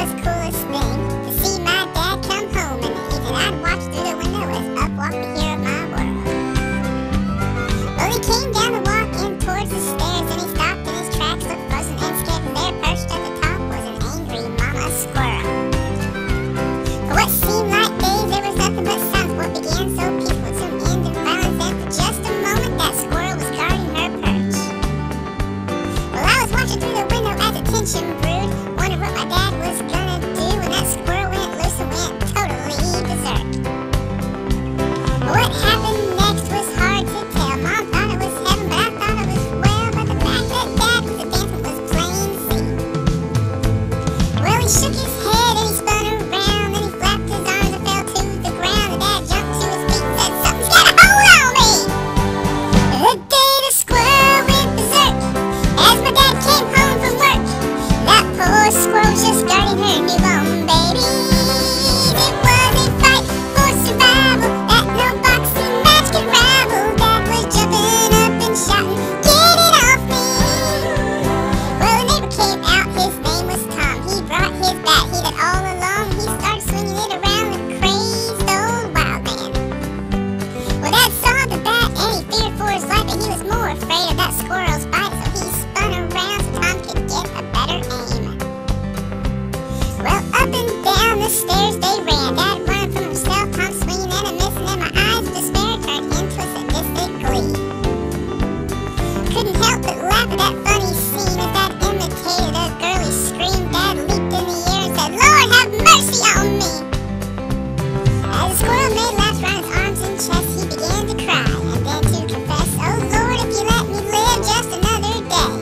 was the coolest thing to see my dad come home in the evening. I'd watch through the window as up walked the hero of my world. Well, he came down the walk in towards the stairs, and he stopped in his tracks, looked frozen and scared, and there perched at the top was an angry mama squirrel. For what seemed like days, there was nothing but sounds. What began so peaceful soon ended in violence, and for just a moment that squirrel was guarding her perch. Well, I was watching through the window as the tension brewed, wondered what my dad was gonna do when that squirrel went loose and went totally berserk. What happened next was hard to tell. Mom thought it was heaven, but I thought it was well. But the fact that Dad was advancing was plain to see. Well, he shook his head and he spun around, then he flapped his arms and fell to the ground. The dad jumped to his feet and said, "Something's got a hold on me!" The day the squirrel went berserk, as my dad came home from work, that poor squirrel was just guarding her newborn baby. It was a fight for survival that no boxing match could rival. Dad was jumping up and shouting, "Get it off me!" Well, a neighbor came out, his name was Tom. He brought his bat, he'd had all along. He started swinging it around the crazed old wild man. Well, Dad saw the bat and he feared for his life, and he was more afraid of that squirrel's bite, so he spun around so Tom could get a better aim. Well, up and down the stairs they ran, Dad running from himself, Tom swinging and a missing, and my eyes of despair turned into sadistic glee. Couldn't help but laugh at that funny scene as Dad imitated a girly scream. Dad leaped in the air and said, "Lord, have mercy on me!" As the squirrel made laps around his arms and chest, he began to cry, and then to confess, "Oh Lord, if you let me live just another day."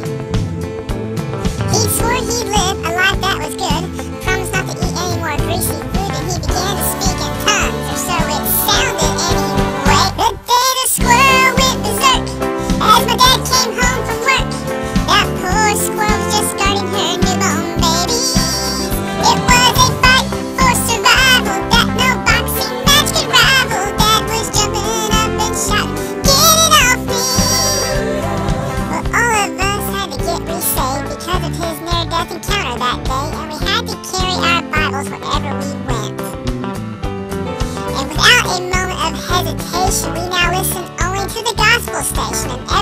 He swore he'd live a life that was good, promised not to eat any more greasy food, and he began to speak in tongues, or so it sounded anyway. The day the squirrel went berserk, as my dad came home from work, that poor squirrel was just guarding her newborn baby. It was a fight for survival that no boxing match could rival. Dad was jumping up and shouting, "Get it off me!" Well, all of us had to get resaved because of his near-death encounter that day, and we had to carry our Bibles wherever we went. And without a moment of hesitation, we now listened only to the gospel station, and